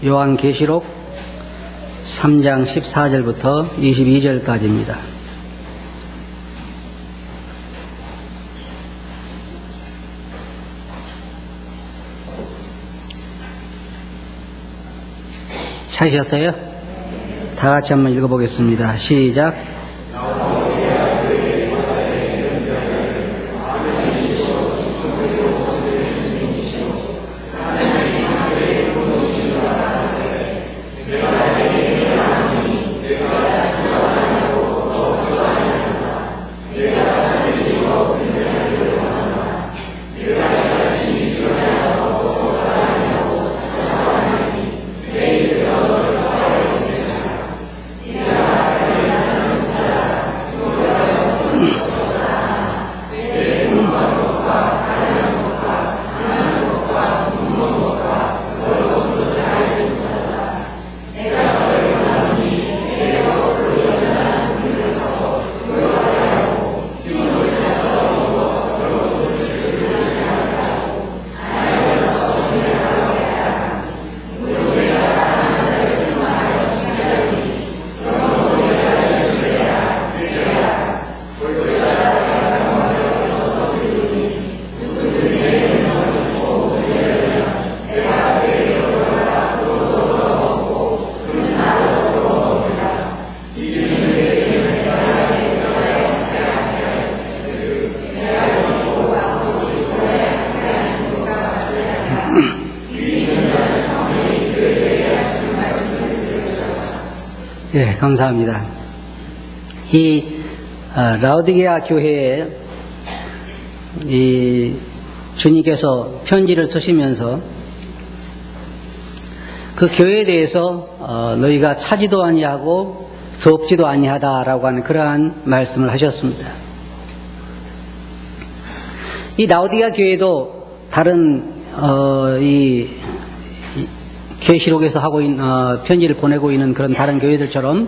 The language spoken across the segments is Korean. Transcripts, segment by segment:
요한계시록 3장 14절부터 22절까지입니다. 찾으셨어요? 다 같이 한번 읽어보겠습니다. 시작. 예, 감사합니다. 이 라오디게아 교회에 이 주님께서 편지를 쓰시면서 그 교회에 대해서 너희가 차지도 아니하고 덥지도 아니하다라고 하는 그러한 말씀을 하셨습니다. 이 라오디게아 교회도 다른 이 계시록에서 하고 있는 편지를 보내고 있는 그런 다른 교회들처럼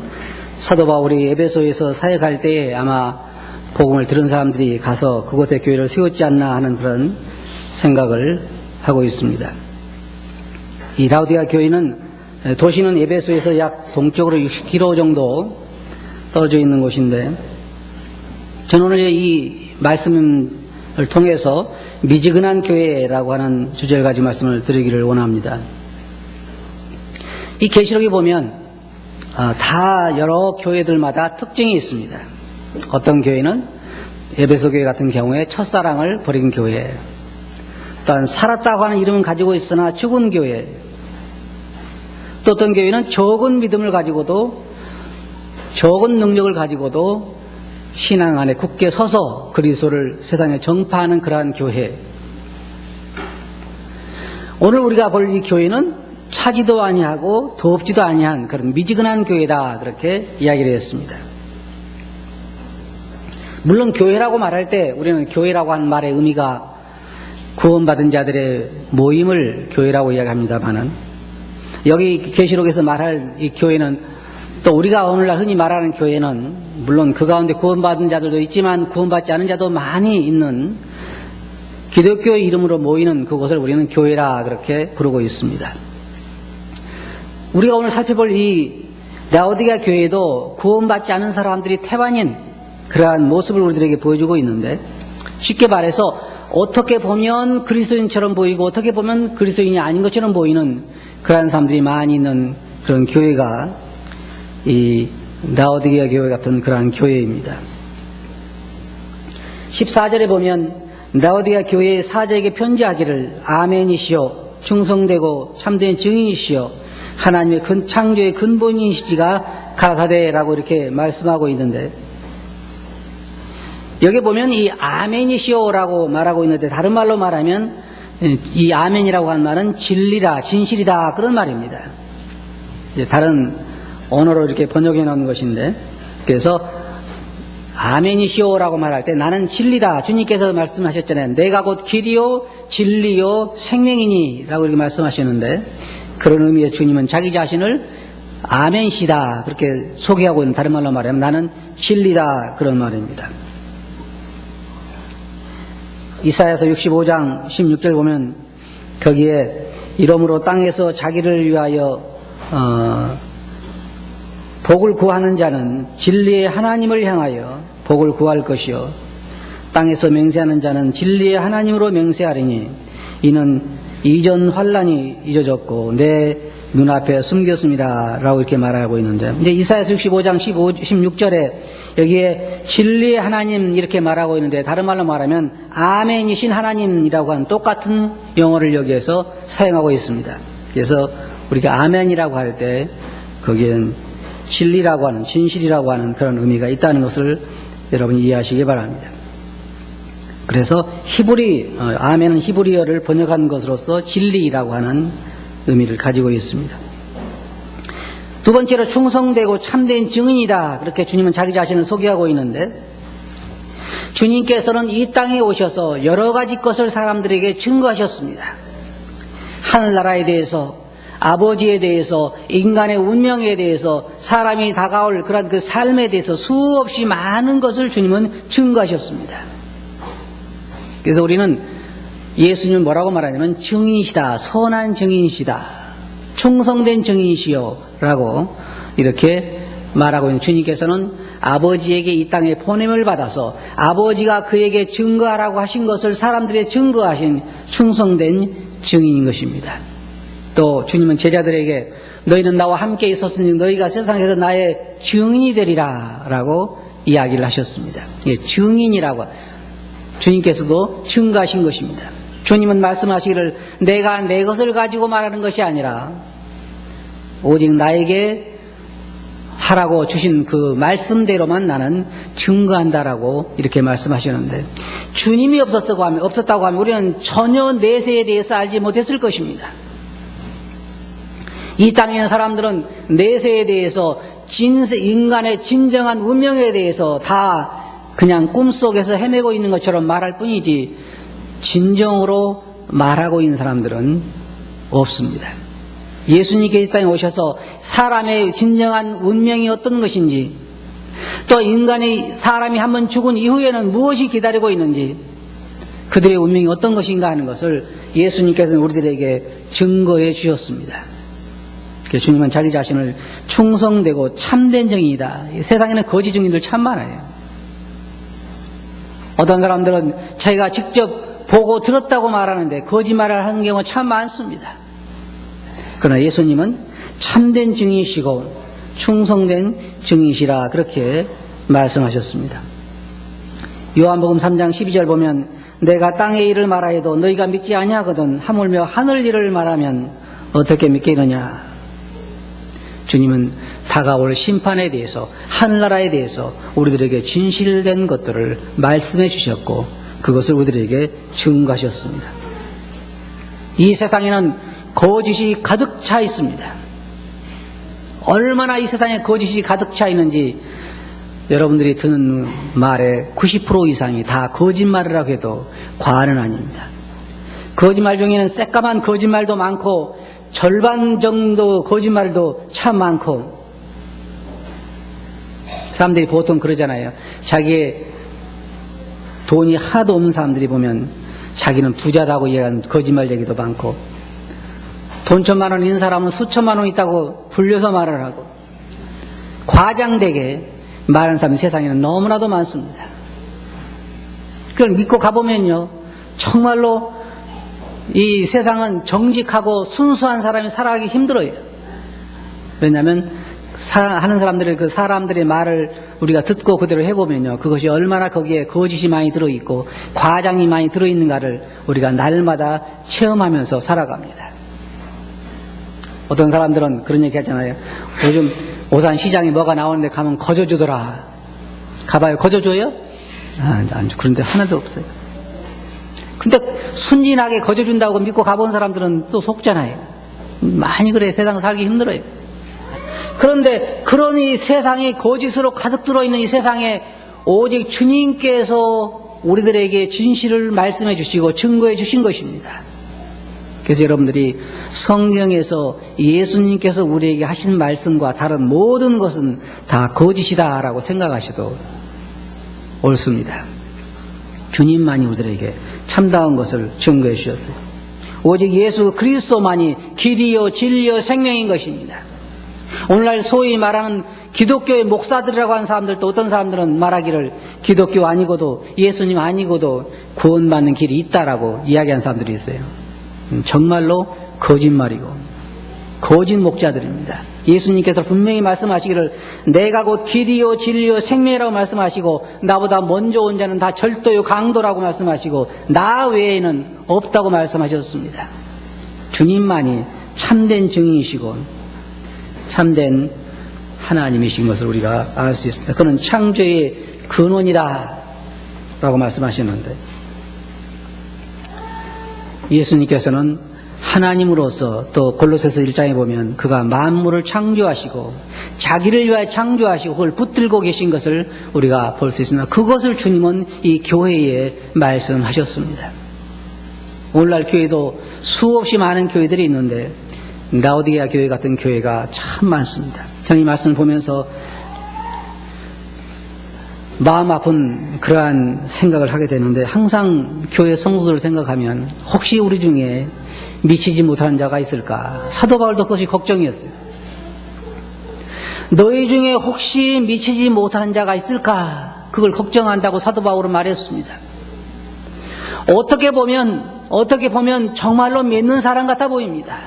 사도 바울이 에베소에서 사역할 때에 아마 복음을 들은 사람들이 가서 그곳에 교회를 세웠지 않나 하는 그런 생각을 하고 있습니다. 이 라오디게아 교회는 도시는 에베소에서 약 동쪽으로 60km 정도 떨어져 있는 곳인데, 저는 오늘 이 말씀을 통해서 미지근한 교회라고 하는 주제를 가지고 말씀을 드리기를 원합니다. 이 계시록에 보면 다 여러 교회들마다 특징이 있습니다. 어떤 교회는 에베소 교회 같은 경우에 첫사랑을 버린 교회, 또한 살았다고 하는 이름은 가지고 있으나 죽은 교회, 또 어떤 교회는 적은 믿음을 가지고도 적은 능력을 가지고도 신앙 안에 굳게 서서 그리스도를 세상에 전파하는 그러한 교회. 오늘 우리가 볼 이 교회는 차지도 아니하고 덥지도 아니한 그런 미지근한 교회다, 그렇게 이야기를 했습니다. 물론 교회라고 말할 때 우리는 교회라고 하는 말의 의미가 구원받은 자들의 모임을 교회라고 이야기합니다만은, 여기 계시록에서 말할 이 교회는, 또 우리가 오늘날 흔히 말하는 교회는 물론 그 가운데 구원받은 자들도 있지만 구원받지 않은 자도 많이 있는 기독교의 이름으로 모이는 그곳을 우리는 교회라 그렇게 부르고 있습니다. 우리가 오늘 살펴볼 이 라오디게아 교회도 구원받지 않은 사람들이 태반인 그러한 모습을 우리들에게 보여주고 있는데, 쉽게 말해서 어떻게 보면 그리스도인처럼 보이고 어떻게 보면 그리스도인이 아닌 것처럼 보이는 그러한 사람들이 많이 있는 그런 교회가 이 라오디게아 교회 같은 그러한 교회입니다. 14절에 보면 라오디게아 교회의 사자에게 편지하기를 아멘이시오, 충성되고 참된 증인이시오, 하나님의 창조의 근본이시지가 가라사대라고 이렇게 말씀하고 있는데, 여기 보면 이 아멘이시오라고 말하고 있는데, 다른 말로 말하면 이 아멘이라고 한 말은 진리다, 진실이다, 그런 말입니다. 이제 다른 언어로 이렇게 번역해 놓은 것인데, 그래서 아멘이시오라고 말할 때 나는 진리다, 주님께서 말씀하셨잖아요. 내가 곧 길이요 진리요 생명이니 라고 이렇게 말씀하셨는데, 그런 의미에서 주님은 자기 자신을 아멘시다 그렇게 소개하고 있는, 다른 말로 말하면 나는 진리다, 그런 말입니다. 이사야서 65장 16절 보면 거기에 이러므로 땅에서 자기를 위하여 복을 구하는 자는 진리의 하나님을 향하여 복을 구할 것이요 땅에서 맹세하는 자는 진리의 하나님으로 맹세하리니 이는 이전 환난이 잊어졌고 내 눈앞에 숨겼습니다 라고 이렇게 말하고 있는데, 이제 이사야서 65장 16절에 여기에 진리의 하나님 이렇게 말하고 있는데, 다른 말로 말하면 아멘이신 하나님이라고 하는 똑같은 용어를 여기에서 사용하고 있습니다. 그래서 우리가 아멘이라고 할 때 거기엔 진리라고 하는, 진실이라고 하는 그런 의미가 있다는 것을 여러분이 이해하시기 바랍니다. 그래서 아멘은 히브리어를 번역한 것으로서 진리라고 하는 의미를 가지고 있습니다. 두 번째로 충성되고 참된 증인이다, 그렇게 주님은 자기 자신을 소개하고 있는데, 주님께서는 이 땅에 오셔서 여러 가지 것을 사람들에게 증거하셨습니다. 하늘나라에 대해서, 아버지에 대해서, 인간의 운명에 대해서, 사람이 다가올 그런 그 삶에 대해서 수없이 많은 것을 주님은 증거하셨습니다. 그래서 우리는 예수님은 뭐라고 말하냐면 증인이시다, 선한 증인이시다, 충성된 증인이시요 라고 이렇게 말하고 있는, 주님께서는 아버지에게 이 땅에 보냄을 받아서 아버지가 그에게 증거하라고 하신 것을 사람들에게 증거하신 충성된 증인인 것입니다. 또 주님은 제자들에게 너희는 나와 함께 있었으니 너희가 세상에서 나의 증인이 되리라 라고 이야기를 하셨습니다. 예, 증인이라고 주님께서도 증거하신 것입니다. 주님은 말씀하시기를 내가 내 것을 가지고 말하는 것이 아니라 오직 나에게 하라고 주신 그 말씀대로만 나는 증거한다라고 이렇게 말씀하시는데, 주님이 없었다고 하면 우리는 전혀 내세에 대해서 알지 못했을 것입니다. 이 땅에 있는 사람들은 내세에 대해서, 인간의 진정한 운명에 대해서 다 그냥 꿈속에서 헤매고 있는 것처럼 말할 뿐이지 진정으로 말하고 있는 사람들은 없습니다. 예수님께 이 땅에 오셔서 사람의 진정한 운명이 어떤 것인지, 또 사람이 한번 죽은 이후에는 무엇이 기다리고 있는지, 그들의 운명이 어떤 것인가 하는 것을 예수님께서는 우리들에게 증거해 주셨습니다. 주님은 자기 자신을 충성되고 참된 증인이다. 세상에는 거짓 증인들 참 많아요. 어떤 사람들은 자기가 직접 보고 들었다고 말하는데 거짓말을 하는 경우가 참 많습니다. 그러나 예수님은 참된 증인이시고 충성된 증인이시라 그렇게 말씀하셨습니다. 요한복음 3장 12절 보면 내가 땅의 일을 말하여도 너희가 믿지 아니하거든 하물며 하늘 일을 말하면 어떻게 믿겠느냐. 주님은 다가올 심판에 대해서, 하늘나라에 대해서 우리들에게 진실된 것들을 말씀해 주셨고 그것을 우리들에게 증거하셨습니다. 이 세상에는 거짓이 가득 차 있습니다. 얼마나 이 세상에 거짓이 가득 차 있는지 여러분들이 듣는 말의 90% 이상이 다 거짓말이라고 해도 과언은 아닙니다. 거짓말 중에는 새까만 거짓말도 많고 절반 정도 거짓말도 참 많고, 사람들이 보통 그러잖아요. 자기의 돈이 하나도 없는 사람들이 보면 자기는 부자라고 얘기하는 거짓말 얘기도 많고, 돈 1,000만 원 있는 사람은 수천만 원 있다고 불려서 말을 하고, 과장되게 말하는 사람이 세상에는 너무나도 많습니다. 그걸 믿고 가보면요, 정말로 이 세상은 정직하고 순수한 사람이 살아가기 힘들어요. 왜냐하면 하는 사람들의 그 사람들의 말을 우리가 듣고 그대로 해보면요, 그것이 얼마나 거기에 거짓이 많이 들어있고 과장이 많이 들어있는가를 우리가 날마다 체험하면서 살아갑니다. 어떤 사람들은 그런 얘기 하잖아요. 요즘 오산 시장에 뭐가 나오는데 가면 거저주더라. 가봐요. 거저줘요? 그런데 하나도 없어요. 근데 순진하게 거저준다고 믿고 가본 사람들은 또 속잖아요. 많이 그래. 세상 살기 힘들어요. 그런데 그런 이 세상이 거짓으로 가득 들어있는 이 세상에 오직 주님께서 우리들에게 진실을 말씀해 주시고 증거해 주신 것입니다. 그래서 여러분들이 성경에서 예수님께서 우리에게 하신 말씀과 다른 모든 것은 다 거짓이다라고 생각하셔도 옳습니다. 주님만이 우리들에게 참다운 것을 증거해 주셨어요. 오직 예수 그리스도만이 길이요 진리요 생명인 것입니다. 오늘날 소위 말하는 기독교의 목사들이라고 하는 사람들도 어떤 사람들은 말하기를 기독교 아니고도 예수님 아니고도 구원받는 길이 있다라고 이야기하는 사람들이 있어요. 정말로 거짓말이고 거짓 목자들입니다. 예수님께서 분명히 말씀하시기를 내가 곧 길이요 진리요 생명이라고 말씀하시고 나보다 먼저 온 자는 다 절도요 강도라고 말씀하시고 나 외에는 없다고 말씀하셨습니다. 주님만이 참된 증인이시고 참된 하나님이신 것을 우리가 알 수 있습니다. 그는 창조의 근원이다 라고 말씀하셨는데 예수님께서는 하나님으로서 또 골로새서 1장에 보면 그가 만물을 창조하시고 자기를 위하여 창조하시고 그걸 붙들고 계신 것을 우리가 볼 수 있습니다. 그것을 주님은 이 교회에 말씀하셨습니다. 오늘날 교회도 수없이 많은 교회들이 있는데 라오디게아 교회 같은 교회가 참 많습니다. 저는 이 말씀을 보면서 마음 아픈 그러한 생각을 하게 되는데 항상 교회 성도들을 생각하면 혹시 우리 중에 미치지 못한 자가 있을까? 사도 바울도 그것이 걱정이었어요. 너희 중에 혹시 미치지 못한 자가 있을까? 그걸 걱정한다고 사도 바울은 말했습니다. 어떻게 보면 정말로 믿는 사람 같아 보입니다.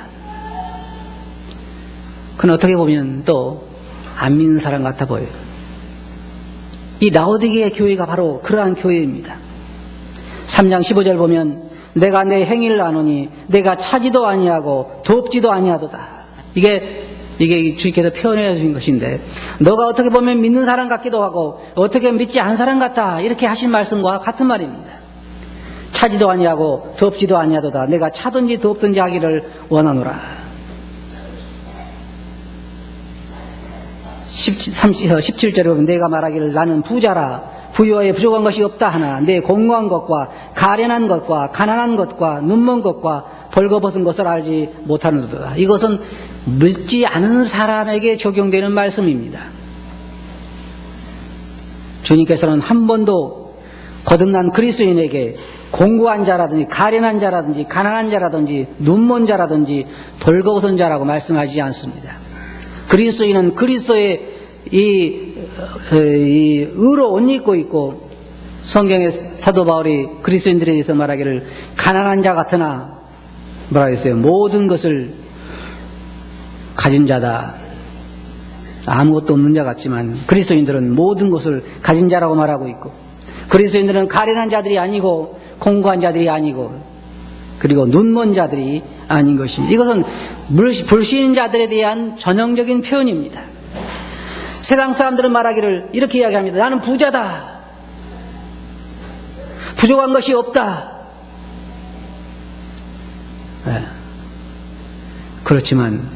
그건 어떻게 보면 또 안 믿는 사람 같아 보여요. 이 라오디게아 교회가 바로 그러한 교회입니다. 3장 15절 보면 내가 내 행위를 아노니 내가 차지도 아니하고 덥지도 아니하도다. 이게 주님께서 표현해 주신 것인데 너가 어떻게 보면 믿는 사람 같기도 하고 어떻게 믿지 않은 사람 같다 이렇게 하신 말씀과 같은 말입니다. 차지도 아니하고 덥지도 아니하도다. 내가 차든지 덥든지 하기를 원하노라. 17절에 보면 내가 말하기를 나는 부자라 부유하여 부족한 것이 없다 하나 내 공고한 것과 가련한 것과 가난한 것과 눈먼 것과 벌거벗은 것을 알지 못하는도다. 이것은 믿지 않은 사람에게 적용되는 말씀입니다. 주님께서는 한 번도 거듭난 그리스도인에게 공고한 자라든지 가련한 자라든지 가난한 자라든지 눈먼 자라든지 벌거벗은 자라고 말씀하지 않습니다. 그리스도인은 그리스도의 이 의로 옷 입고 있고 성경의 사도 바울이 그리스도인들에 대해서 말하기를 가난한 자 같으나 뭐라 했어요? 모든 것을 가진 자다. 아무것도 없는 자 같지만 그리스도인들은 모든 것을 가진 자라고 말하고 있고 그리스도인들은 가련한 자들이 아니고 공고한 자들이 아니고 그리고 눈먼 자들이 아닌 것입니다. 이것은 불신자들에 대한 전형적인 표현입니다. 세상 사람들은 말하기를 이렇게 이야기합니다. 나는 부자다. 부족한 것이 없다. 네. 그렇지만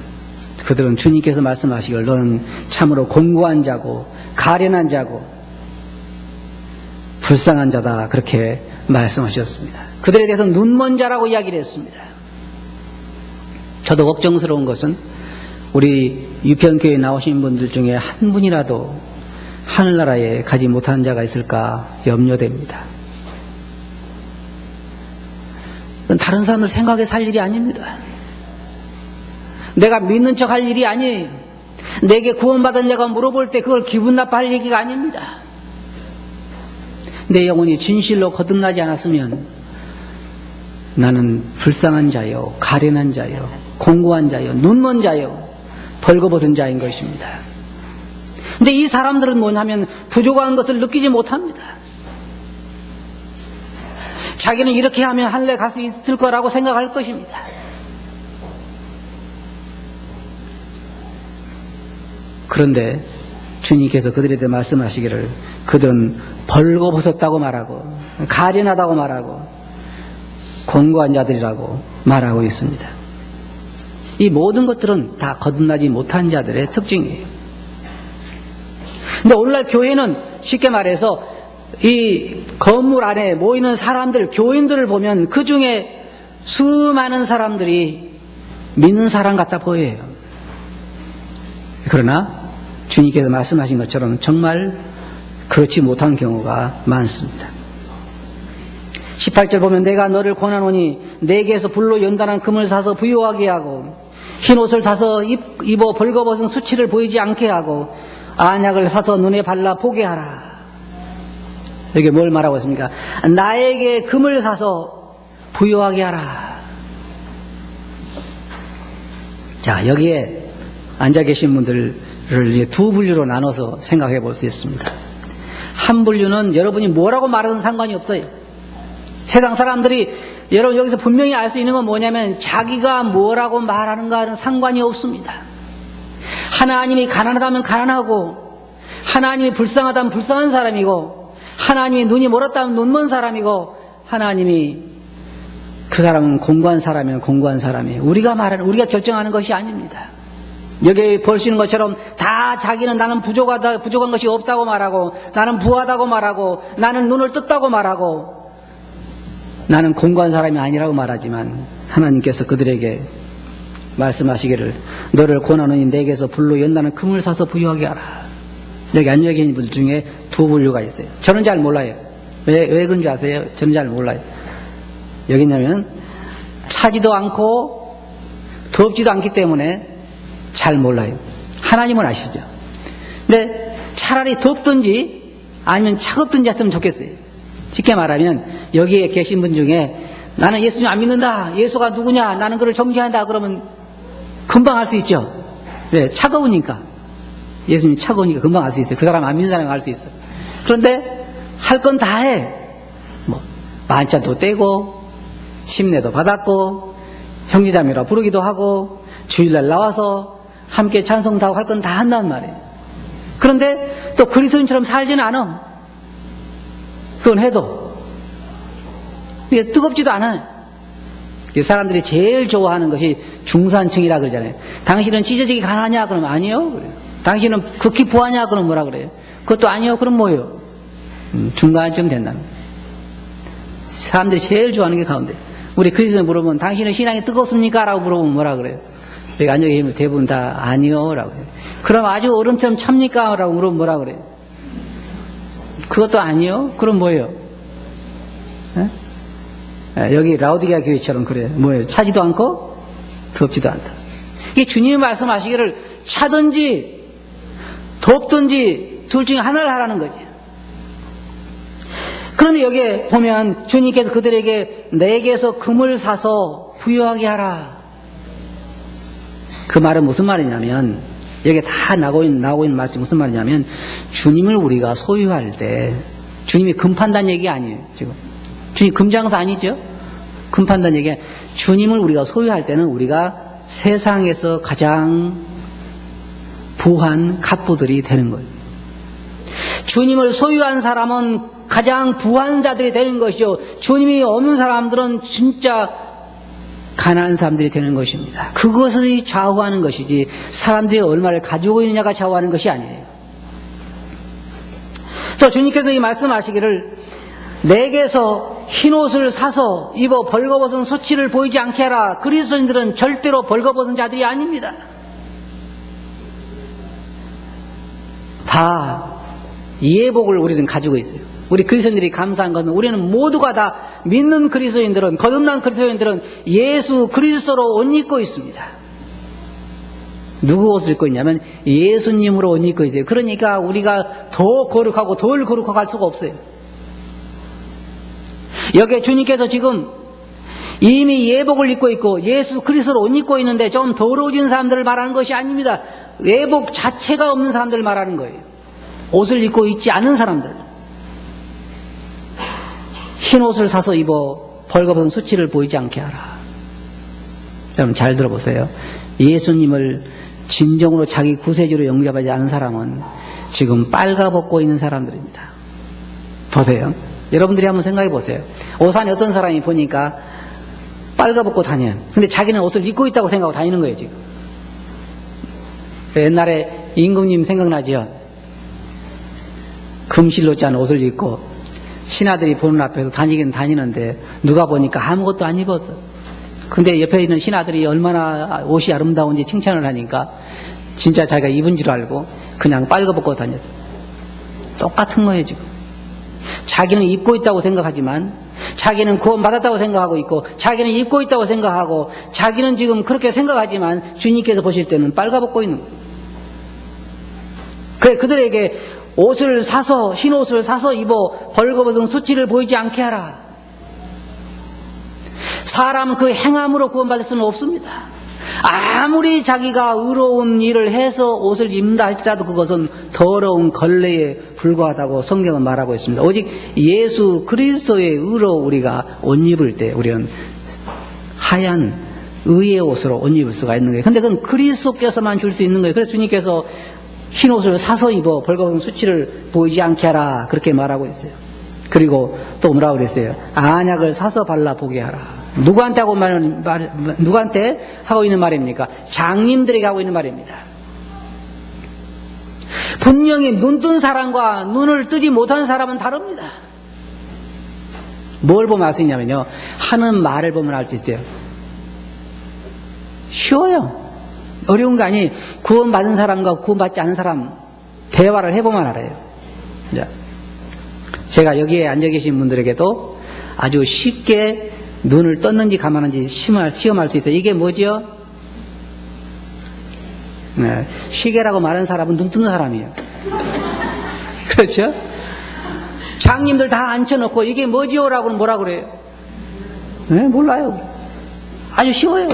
그들은 주님께서 말씀하시기를 너는 참으로 공고한 자고 가련한 자고 불쌍한 자다. 그렇게 말씀하셨습니다. 그들에 대해서 눈먼 자라고 이야기를 했습니다. 저도 걱정스러운 것은 우리 유평교회에 나오신 분들 중에 한 분이라도 하늘나라에 가지 못하는 자가 있을까 염려됩니다. 다른 사람을 생각해 살 일이 아닙니다. 내가 믿는 척 할 일이 아니에요. 내게 구원받은 자가 물어볼 때 그걸 기분 나빠할 얘기가 아닙니다. 내 영혼이 진실로 거듭나지 않았으면 나는 불쌍한 자요, 가련한 자요, 공고한 자요, 눈먼 자요, 벌거벗은 자인 것입니다. 근데 이 사람들은 뭐냐면 부족한 것을 느끼지 못합니다. 자기는 이렇게 하면 하늘에 갈 수 있을 거라고 생각할 것입니다. 그런데 주님께서 그들에 대해 말씀하시기를 그들은 벌거벗었다고 말하고 가련하다고 말하고 공고한 자들이라고 말하고 있습니다. 이 모든 것들은 다 거듭나지 못한 자들의 특징이에요. 근데 오늘날 교회는 쉽게 말해서 이 건물 안에 모이는 사람들, 교인들을 보면 그 중에 수많은 사람들이 믿는 사람 같아 보여요. 그러나 주님께서 말씀하신 것처럼 정말 그렇지 못한 경우가 많습니다. 18절 보면 내가 너를 권하노니 내게서 불로 연단한 금을 사서 부요하게 하고 흰 옷을 사서 입어 벌거벗은 수치를 보이지 않게 하고 안약을 사서 눈에 발라 보게 하라. 여기 뭘 말하고 있습니까? 나에게 금을 사서 부요하게 하라. 자, 여기에 앉아 계신 분들을 이제 두 분류로 나눠서 생각해 볼 수 있습니다. 한 분류는 여러분이 뭐라고 말하든 상관이 없어요. 세상 사람들이 여러분 여기서 분명히 알 수 있는 건 뭐냐면 자기가 뭐라고 말하는가는 상관이 없습니다. 하나님이 가난하다면 가난하고 하나님이 불쌍하다면 불쌍한 사람이고 하나님이 눈이 멀었다면 눈먼 사람이고 하나님이 그 사람은 공고한 사람이면 공고한 사람이에요. 우리가 결정하는 것이 아닙니다. 여기 볼 수 있는 것처럼 다 자기는 나는 부족한 것이 없다고 말하고 나는 부하다고 말하고 나는 눈을 떴다고 말하고 나는 공고한 사람이 아니라고 말하지만 하나님께서 그들에게 말씀하시기를 너를 권하노니 내게서 불로 연다는 금을 사서 부유하게 하라. 여기 앉아 계신 분들 중에 두 분류가 있어요. 저는 잘 몰라요. 왜 그런 줄 아세요? 저는 잘 몰라요. 여기 있냐면 차지도 않고 덥지도 않기 때문에 잘 몰라요. 하나님은 아시죠. 근데 차라리 덥든지 아니면 차갑든지 했으면 좋겠어요. 쉽게 말하면 여기에 계신 분 중에 나는 예수님 안 믿는다. 예수가 누구냐? 나는 그를 정죄한다. 그러면 금방 알 수 있죠. 왜? 차가우니까. 예수님이 차가우니까 금방 알 수 있어요. 그 사람 안 믿는 사람이 알 수 있어요. 그런데 할 건 다 해. 만찬도 떼고 침례도 받았고 형제자매라 부르기도 하고 주일날 나와서 함께 찬송도 하고 할 건 다 한단 말이에요. 그런데 또 그리스도인처럼 살지는 않아. 그건 해도 이게 뜨겁지도 않아요. 사람들이 제일 좋아하는 것이 중산층이라 그러잖아요. 당신은 찢어지게 가난하냐? 그러면 아니요. 그래요. 당신은 극히 부하냐? 그러면 뭐라 그래요? 그것도 아니요. 그럼 뭐예요? 중간쯤 된다는 거예요. 사람들이 제일 좋아하는 게 가운데. 우리 그리스도인 물어보면 당신은 신앙이 뜨겁습니까? 라고 물어보면 뭐라 그래요? 여기 앉아 계시면 대부분 다 아니요. 라고 해요. 그럼 아주 얼음처럼 찹니까? 라고 물어보면 뭐라 그래요? 그것도 아니요. 그럼 뭐예요? 여기 라오디게아 교회처럼 그래요. 뭐예요? 차지도 않고 덥지도 않다. 이게 주님이 말씀하시기를 차든지 덥든지 둘 중에 하나를 하라는 거지. 그런데 여기에 보면 주님께서 그들에게 내게서 금을 사서 부유하게 하라. 그 말은 무슨 말이냐면 여기에 다 나오고 있는 말씀이 무슨 말이냐면 주님을 우리가 소유할 때 주님이 금 판다는 얘기 아니에요. 지금 주님 금장사 아니죠? 금 판다는 얘기 아니에요. 주님을 우리가 소유할 때는 우리가 세상에서 가장 부한 갑부들이 되는 거예요. 주님을 소유한 사람은 가장 부한 자들이 되는 것이죠. 주님이 없는 사람들은 진짜 가난한 사람들이 되는 것입니다. 그것이 좌우하는 것이지 사람들이 얼마를 가지고 있느냐가 좌우하는 것이 아니에요. 또 주님께서 이 말씀하시기를 내게서 흰옷을 사서 입어 벌거벗은 수치를 보이지 않게 하라. 그리스도인들은 절대로 벌거벗은 자들이 아닙니다. 다 예복을 우리는 가지고 있어요. 우리 그리스도인들이 감사한 것은 우리는 모두가 다 믿는 그리스도인들은 거듭난 그리스도인들은 예수 그리스도로 옷 입고 있습니다. 누구 옷을 입고 있냐면 예수님으로 옷 입고 있어요. 그러니까 우리가 더 거룩하고 덜 거룩하고 할 수가 없어요. 여기에 주님께서 지금 이미 예복을 입고 있고 예수 그리스도로 옷 입고 있는데 좀 더러워진 사람들을 말하는 것이 아닙니다. 예복 자체가 없는 사람들을 말하는 거예요. 옷을 입고 있지 않은 사람들. 흰 옷을 사서 입어 벌거벗은 수치를 보이지 않게 하라. 여러분 잘 들어보세요. 예수님을 진정으로 자기 구세주로 영접하지 않은 사람은 지금 빨가벗고 있는 사람들입니다. 보세요. 여러분들이 한번 생각해 보세요. 오산에 어떤 사람이 보니까 빨가벗고 다녀요. 근데 자기는 옷을 입고 있다고 생각하고 다니는 거예요 지금. 옛날에 임금님 생각나죠? 금실로 짠 옷을 입고 신하들이 보는 앞에서 다니긴 다니는데 누가 보니까 아무것도 안 입었어. 근데 옆에 있는 신하들이 얼마나 옷이 아름다운지 칭찬을 하니까 진짜 자기가 입은 줄 알고 그냥 빨가벗고 다녔어. 똑같은 거예요 지금. 자기는 입고 있다고 생각하지만 자기는 구원받았다고 생각하고 있고 자기는 입고 있다고 생각하고 자기는 지금 그렇게 생각하지만 주님께서 보실 때는 빨가벗고 있는 거예요. 그래 그들에게 옷을 사서 흰 옷을 사서 입어 벌거벗은 수치를 보이지 않게 하라. 사람 그 행함으로 구원받을 수는 없습니다. 아무리 자기가 의로운 일을 해서 옷을 입는다 할지라도 그것은 더러운 걸레에 불과하다고 성경은 말하고 있습니다. 오직 예수 그리스도의 의로 우리가 옷 입을 때 우리는 하얀 의의 옷으로 옷 입을 수가 있는 거예요. 근데 그건 그리스도께서만 줄 수 있는 거예요. 그래서 주님께서 흰 옷을 사서 입어 벌거벗은 수치를 보이지 않게 하라 그렇게 말하고 있어요. 그리고 또 뭐라고 그랬어요? 안약을 사서 발라 보게 하라. 누구한테 하고 있는 말입니까? 장님들에게 하고 있는 말입니다. 분명히 눈 뜬 사람과 눈을 뜨지 못한 사람은 다릅니다. 뭘 보면 알 수 있냐면요, 하는 말을 보면 알 수 있어요. 쉬워요. 어려운 거 아니. 구원받은 사람과 구원받지 않은 사람 대화를 해보면 알아요. 제가 여기에 앉아 계신 분들에게도 아주 쉽게 눈을 떴는지 감았는지 시험할 수 있어요. 이게 뭐죠? 네, 시계라고 말하는 사람은 눈 뜨는 사람이에요. 그렇죠? 장님들 다 앉혀놓고 이게 뭐지요? 라고 뭐라 그래요? 네, 몰라요. 아주 쉬워요.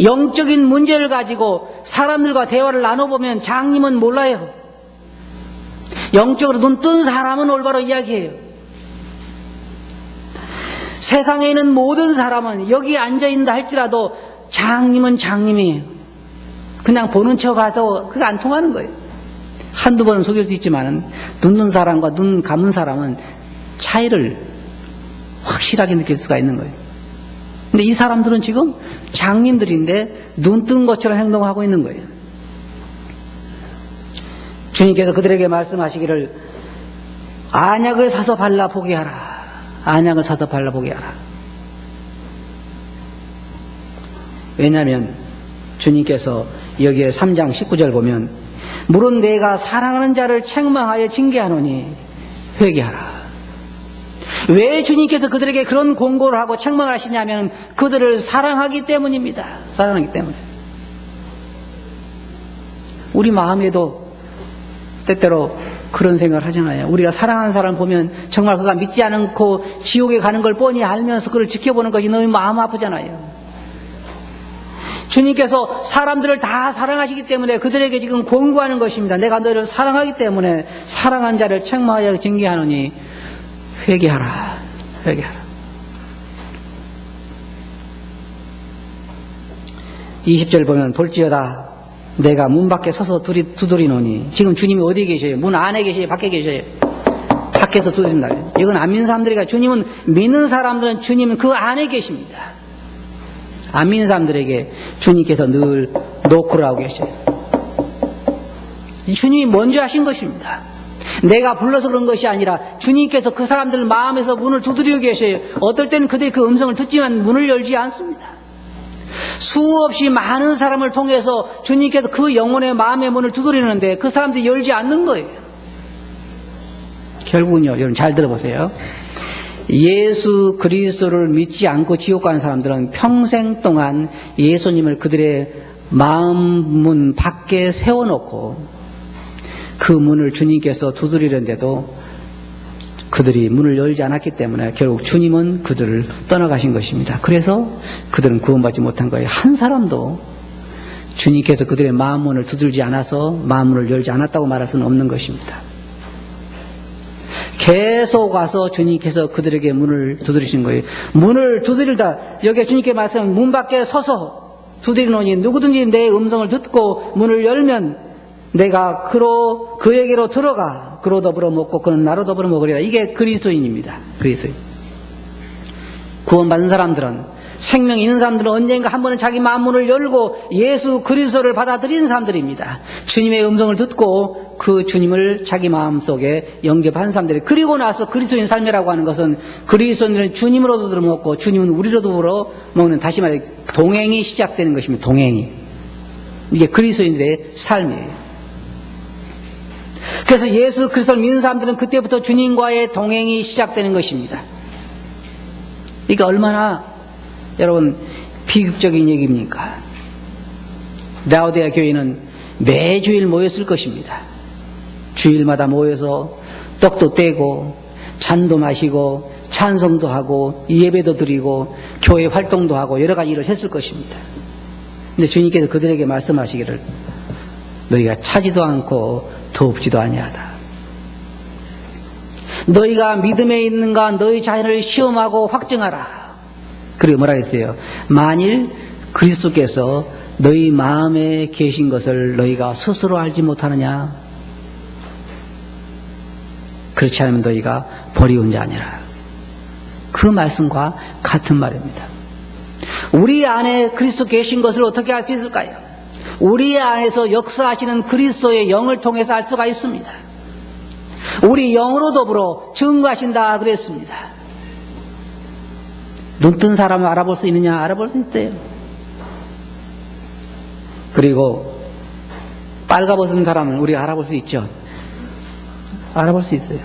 영적인 문제를 가지고 사람들과 대화를 나눠보면 장님은 몰라요. 영적으로 눈 뜬 사람은 올바로 이야기해요. 세상에 있는 모든 사람은 여기 앉아있는다 할지라도 장님은 장님이에요. 그냥 보는 척 하도 그게 안 통하는 거예요. 한두 번은 속일 수 있지만 눈 뜬 사람과 눈 감은 사람은 차이를 확실하게 느낄 수가 있는 거예요. 근데 이 사람들은 지금 장님들인데 눈 뜬 것처럼 행동하고 있는 거예요. 주님께서 그들에게 말씀하시기를 안약을 사서 발라보게 하라. 안약을 사서 발라보게 하라. 왜냐하면 주님께서 여기에 3장 19절 보면 물은 내가 사랑하는 자를 책망하여 징계하노니 회개하라. 왜 주님께서 그들에게 그런 공고를 하고 책망을 하시냐면 그들을 사랑하기 때문입니다. 사랑하기 때문에. 우리 마음에도 때때로 그런 생각을 하잖아요. 우리가 사랑하는 사람을 보면 정말 그가 믿지 않고 지옥에 가는 걸 뻔히 알면서 그를 지켜보는 것이 너무 마음 아프잖아요. 주님께서 사람들을 다 사랑하시기 때문에 그들에게 지금 권고하는 것입니다. 내가 너를 사랑하기 때문에 사랑한 자를 책망하여 징계하노니 회개하라. 회개하라. 20절 보면 볼지어다 내가 문 밖에 서서 두드리노니. 지금 주님이 어디에 계셔요? 문 안에 계셔요? 밖에 계셔요? 밖에서 두드린다. 이건 안 믿는 사람들이가, 주님은 믿는 사람들은 주님은 그 안에 계십니다. 안 믿는 사람들에게 주님께서 늘 노크를 하고 계셔요. 주님이 먼저 하신 것입니다. 내가 불러서 그런 것이 아니라 주님께서 그 사람들 마음에서 문을 두드리고 계셔요. 어떨 때는 그들이 그 음성을 듣지만 문을 열지 않습니다. 수없이 많은 사람을 통해서 주님께서 그 영혼의 마음의 문을 두드리는데 그 사람들이 열지 않는 거예요. 결국은요, 여러분 잘 들어보세요. 예수 그리스도를 믿지 않고 지옥 가는 사람들은 평생 동안 예수님을 그들의 마음 문 밖에 세워놓고 그 문을 주님께서 두드리는데도 그들이 문을 열지 않았기 때문에 결국 주님은 그들을 떠나가신 것입니다. 그래서 그들은 구원받지 못한 거예요. 한 사람도 주님께서 그들의 마음 문을 두들지 않아서 마음 문을 열지 않았다고 말할 수는 없는 것입니다. 계속 와서 주님께서 그들에게 문을 두드리신 거예요. 문을 두드리다, 여기에 주님께 말씀, 문 밖에 서서 두드리노니 누구든지 내 음성을 듣고 문을 열면 내가 그에게로 들어가 그로 더불어 먹고 그는 나로 더불어 먹으리라. 이게 그리스도인입니다. 그리스도인. 구원받은 사람들은, 생명이 있는 사람들은 언젠가 한 번은 자기 마음문을 열고 예수 그리스도를 받아들이는 사람들입니다. 주님의 음성을 듣고 그 주님을 자기 마음속에 영접한 사람들이. 그리고 나서 그리스도인 삶이라고 하는 것은 그리스도인들은 주님으로도 더불어 먹고 주님은 우리로도 더불어 먹는, 다시 말해 동행이 시작되는 것입니다. 동행이. 이게 그리스도인들의 삶이에요. 그래서 예수 그리스도를 믿는 사람들은 그때부터 주님과의 동행이 시작되는 것입니다. 이게 얼마나 여러분 비극적인 얘기입니까? 라오디게아 교회는 매주일 모였을 것입니다. 주일마다 모여서 떡도 떼고 잔도 마시고 찬송도 하고 예배도 드리고 교회 활동도 하고 여러 가지 일을 했을 것입니다. 근데 주님께서 그들에게 말씀하시기를 너희가 차지도 않고 더웁지도 아니하다. 너희가 믿음에 있는가 너희 자신을 시험하고 확증하라. 그리고 뭐라 했어요? 만일 그리스도께서 너희 마음에 계신 것을 너희가 스스로 알지 못하느냐? 그렇지 않으면 너희가 버리운 자니라. 그 말씀과 같은 말입니다. 우리 안에 그리스도 계신 것을 어떻게 알 수 있을까요? 우리 안에서 역사하시는 그리스도의 영을 통해서 알 수가 있습니다. 우리 영으로 더불어 증거하신다 그랬습니다. 눈뜬 사람을 알아볼 수 있느냐? 알아볼 수 있대요. 그리고 빨가벗은 사람은 우리가 알아볼 수 있죠. 알아볼 수 있어요.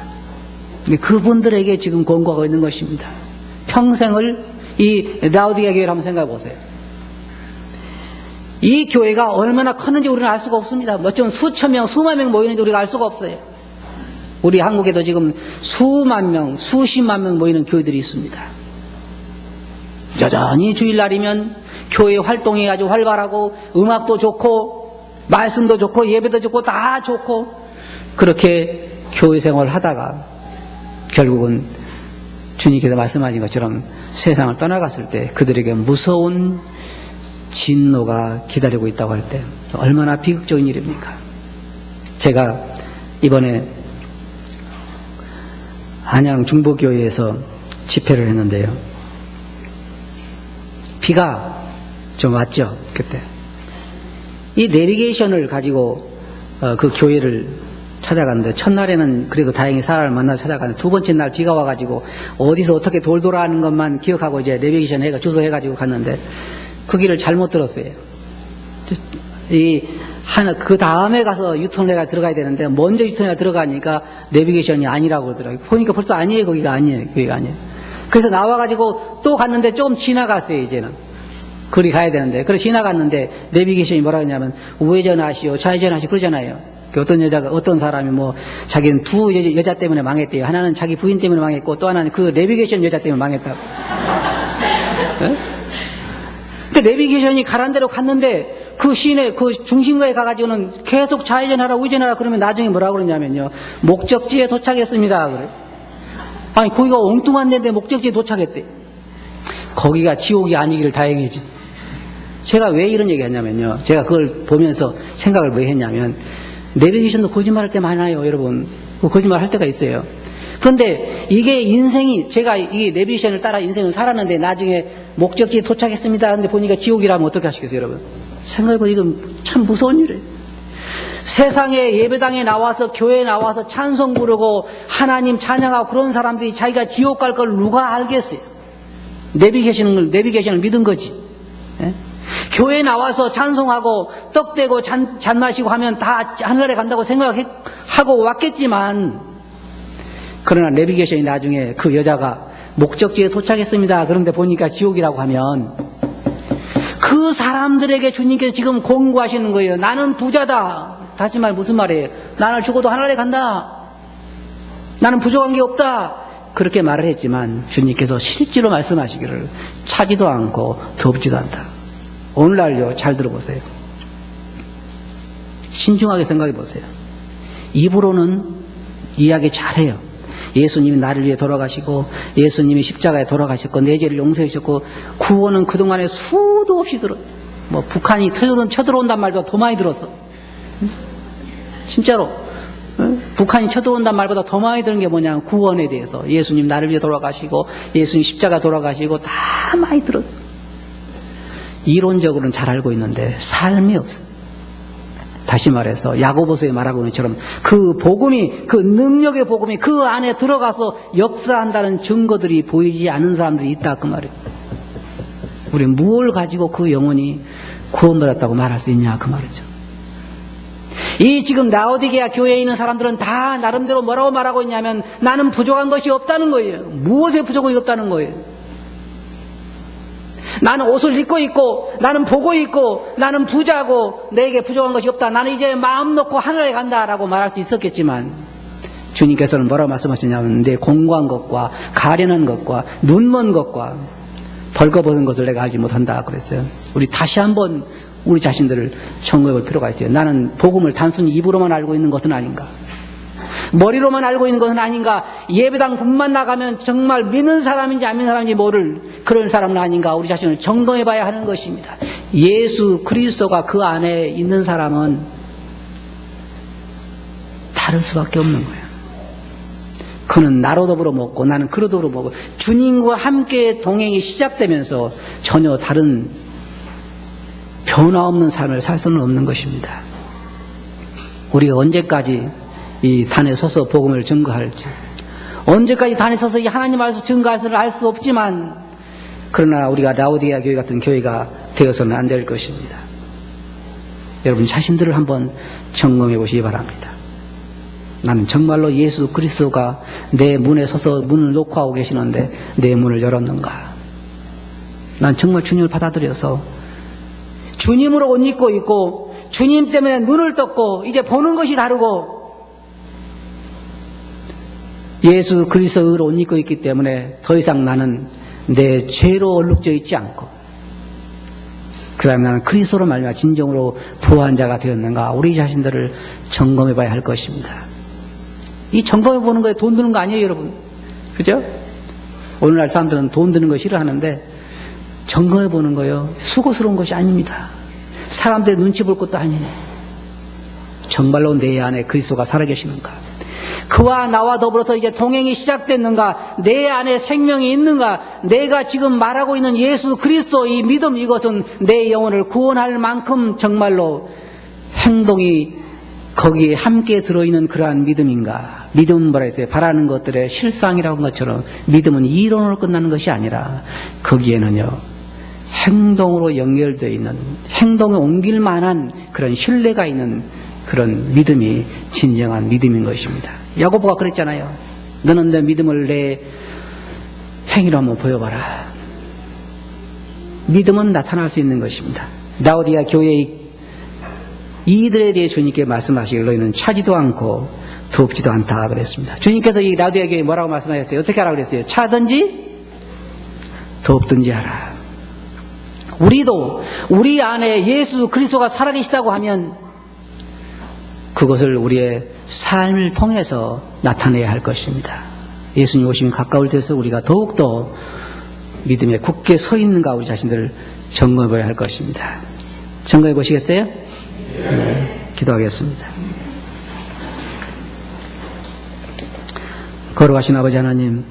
근데 그분들에게 지금 권고하고 있는 것입니다. 평생을 이 라오디게아 교회를 한번 생각해 보세요. 이 교회가 얼마나 컸는지 우리는 알 수가 없습니다. 어쩌면 수천 명, 수만 명 모이는지 우리가 알 수가 없어요. 우리 한국에도 지금 수만 명, 수십만 명 모이는 교회들이 있습니다. 여전히 주일날이면 교회 활동이 아주 활발하고 음악도 좋고 말씀도 좋고 예배도 좋고 다 좋고 그렇게 교회 생활을 하다가 결국은 주님께서 말씀하신 것처럼 세상을 떠나갔을 때 그들에게 무서운 진노가 기다리고 있다고 할 때 얼마나 비극적인 일입니까? 제가 이번에 안양 중보교회에서 집회를 했는데요. 비가 좀 왔죠, 그때. 이 내비게이션을 가지고 그 교회를 찾아갔는데 첫날에는 그래도 다행히 사람을 만나서 찾아갔는데 두 번째 날 비가 와가지고 어디서 어떻게 돌아가는 것만 기억하고 이제 내비게이션 해가 주소 해가지고 갔는데 그 길을 잘못 들었어요. 그 다음에 가서 유턴해가 들어가야 되는데 먼저 유턴해가 들어가니까 내비게이션이 아니라고 그러더라고요. 보니까 벌써 아니에요. 거기가 아니에요. 그래서 나와가지고 또 갔는데 조금 지나갔어요. 이제는 거리 가야 되는데 그래서 지나갔는데 내비게이션이 뭐라 하냐면 우회전하시오 좌회전하시오 그러잖아요. 어떤 사람이 뭐 자기는 두 여자 때문에 망했대요. 하나는 자기 부인 때문에 망했고 또 하나는 그 내비게이션 여자 때문에 망했다고. 네? 그 내비게이션이 가란 대로 갔는데 그 시내 그 중심가에 가가지고는 계속 좌회전하라 우회전하라 그러면 나중에 뭐라고 그러냐면요. 목적지에 도착했습니다. 그래. 아니 거기가 엉뚱한 데인데 목적지에 도착했대. 거기가 지옥이 아니기를 다행이지. 제가 왜 이런 얘기 했냐면요. 제가 그걸 보면서 생각을 왜 했냐면 내비게이션도 거짓말할 때 많아요. 여러분. 거짓말 할 때가 있어요. 그런데 이게 인생이 제가 이 내비게이션을 따라 인생을 살았는데 나중에 목적지에 도착했습니다. 근데 보니까 지옥이라면 어떻게 하시겠어요, 여러분? 생각해보니 이건 참 무서운 일이에요. 세상에 예배당에 나와서 교회에 나와서 찬송 부르고 하나님 찬양하고 그런 사람들이 자기가 지옥 갈 걸 누가 알겠어요? 내비게이션을 믿은 거지. 예? 교회에 나와서 찬송하고 떡 떼고 잔 마시고 하면 다 하늘나라에 간다고 생각하고 왔겠지만 그러나 내비게이션이 나중에 그 여자가 목적지에 도착했습니다. 그런데 보니까 지옥이라고 하면 그 사람들에게 주님께서 지금 공고하시는 거예요. 나는 부자다. 다시 말 무슨 말이에요? 나는 죽어도 하늘나라에 간다. 나는 부족한 게 없다. 그렇게 말을 했지만 주님께서 실제로 말씀하시기를 차지도 않고 덥지도 않다. 오늘날요 잘 들어보세요. 신중하게 생각해 보세요. 입으로는 이야기 잘해요. 예수님이 나를 위해 돌아가시고 예수님이 십자가에 돌아가셨고 내 죄를 용서해 주셨고 구원은 그동안에 수도 없이 들었어요. 뭐 북한이 쳐들어온단 말보다 더 많이 들었어. 진짜로 북한이 쳐들어온단 말보다 더 많이 들은 게 뭐냐면 구원에 대해서 예수님 나를 위해 돌아가시고 예수님 십자가 돌아가시고 다 많이 들었어. 이론적으로는 잘 알고 있는데 삶이 없어요. 다시 말해서 야고보서에 말하고 있는 것처럼 그 복음이 그 능력의 복음이 그 안에 들어가서 역사한다는 증거들이 보이지 않는 사람들이 있다 그 말이에요. 우리 무엇을 가지고 그 영혼이 구원받았다고 말할 수 있냐 그 말이죠. 이 지금 라오디게아 교회에 있는 사람들은 다 나름대로 뭐라고 말하고 있냐면 나는 부족한 것이 없다는 거예요. 무엇에 부족이 없다는 거예요. 나는 옷을 입고 있고 나는 보고 있고 나는 부자고 내게 부족한 것이 없다. 나는 이제 마음 놓고 하늘에 간다라고 말할 수 있었겠지만 주님께서는 뭐라고 말씀하셨냐면 내 공고한 것과 가련한 것과 눈먼 것과 벌거벗은 것을 내가 알지 못한다 그랬어요. 우리 다시 한번 우리 자신들을 점검해 볼 필요가 있어요. 나는 복음을 단순히 입으로만 알고 있는 것은 아닌가? 머리로만 알고 있는 것은 아닌가? 예배당 분만 나가면 정말 믿는 사람인지 안 믿는 사람인지 모를 그런 사람은 아닌가? 우리 자신을 점검해 봐야 하는 것입니다. 예수 그리스도가 그 안에 있는 사람은 다를 수밖에 없는 거예요. 그는 나로 더불어 먹고 나는 그로 더불어 먹고 주님과 함께 동행이 시작되면서 전혀 다른 변화 없는 삶을 살 수는 없는 것입니다. 우리가 언제까지 이 단에 서서 복음을 증거할지, 언제까지 단에 서서 이 하나님 말씀 증거할 수를 알 수 없지만, 그러나 우리가 라오디게아 교회 같은 교회가 되어서는 안 될 것입니다. 여러분 자신들을 한번 점검해 보시기 바랍니다. 나는 정말로 예수 그리스도가 내 문에 서서 문을 놓고 하고 계시는데 내 문을 열었는가? 난 정말 주님을 받아들여서 주님으로 옷 입고 있고 주님 때문에 눈을 떴고 이제 보는 것이 다르고 예수 그리스도로 옷 입고 있기 때문에 더 이상 나는 내 죄로 얼룩져 있지 않고 그 다음에 나는 그리스도로 말미암아 진정으로 부한 자가 되었는가? 우리 자신들을 점검해 봐야 할 것입니다. 이 점검해 보는 거에 돈 드는 거 아니에요, 여러분? 그죠? 오늘날 사람들은 돈 드는 거 싫어하는데 점검해 보는 거요. 수고스러운 것이 아닙니다. 사람들의 눈치 볼 것도 아니에요. 정말로 내 안에 그리스도가 살아계시는가? 그와 나와 더불어서 이제 동행이 시작됐는가? 내 안에 생명이 있는가? 내가 지금 말하고 있는 예수 그리스도 이 믿음, 이것은 내 영혼을 구원할 만큼 정말로 행동이 거기에 함께 들어있는 그러한 믿음인가? 믿음은 뭐라 했어요? 바라는 것들의 실상이라고 한 것처럼 믿음은 이론으로 끝나는 것이 아니라 거기에는요 행동으로 연결되어 있는, 행동에 옮길 만한 그런 신뢰가 있는 그런 믿음이 진정한 믿음인 것입니다. 야고보가 그랬잖아요. 너는 내 믿음을 내 행위로 한번 보여봐라. 믿음은 나타날 수 있는 것입니다. 라오디게아 교회의 이들에 대해 주님께 말씀하시길 너희는 차지도 않고 덥지도 않다 그랬습니다. 주님께서 이 라오디게아 교회에 뭐라고 말씀하셨어요? 어떻게 하라고 그랬어요? 차든지 덥든지 하라. 우리도 우리 안에 예수 그리스도가 살아계시다고 하면 그것을 우리의 삶을 통해서 나타내야 할 것입니다. 예수님 오심이 가까울 때서 우리가 더욱더 믿음에 굳게 서 있는가 우리 자신들을 점검해 봐야 할 것입니다. 점검해 보시겠어요? 네, 기도하겠습니다. 거룩하신 아버지 하나님,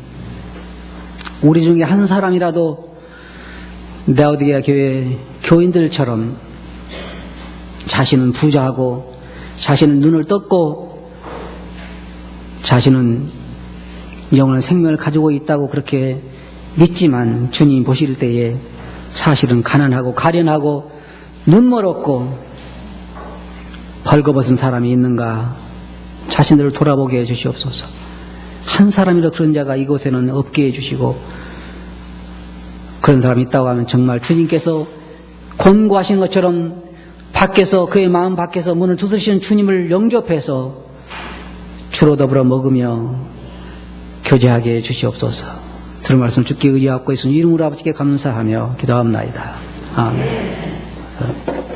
우리 중에 한 사람이라도 라오디게아 교회 교인들처럼 자신은 부자하고 자신은 눈을 떴고 자신은 영원한 생명을 가지고 있다고 그렇게 믿지만 주님 보실 때에 사실은 가난하고 가련하고 눈멀었고 벌거벗은 사람이 있는가? 자신들을 돌아보게 해주시옵소서. 한 사람이라도 그런 자가 이곳에는 없게 해주시고 그런 사람이 있다고 하면 정말 주님께서 권고하시는 것처럼 밖에서 그의 마음 밖에서 문을 두드리시는 주님을 영접해서 주로 더불어 먹으며 교제하게 해주시옵소서. 들은 말씀 주께 의지하고 있으니 이름으로 아버지께 감사하며 기도합나이다. 아멘.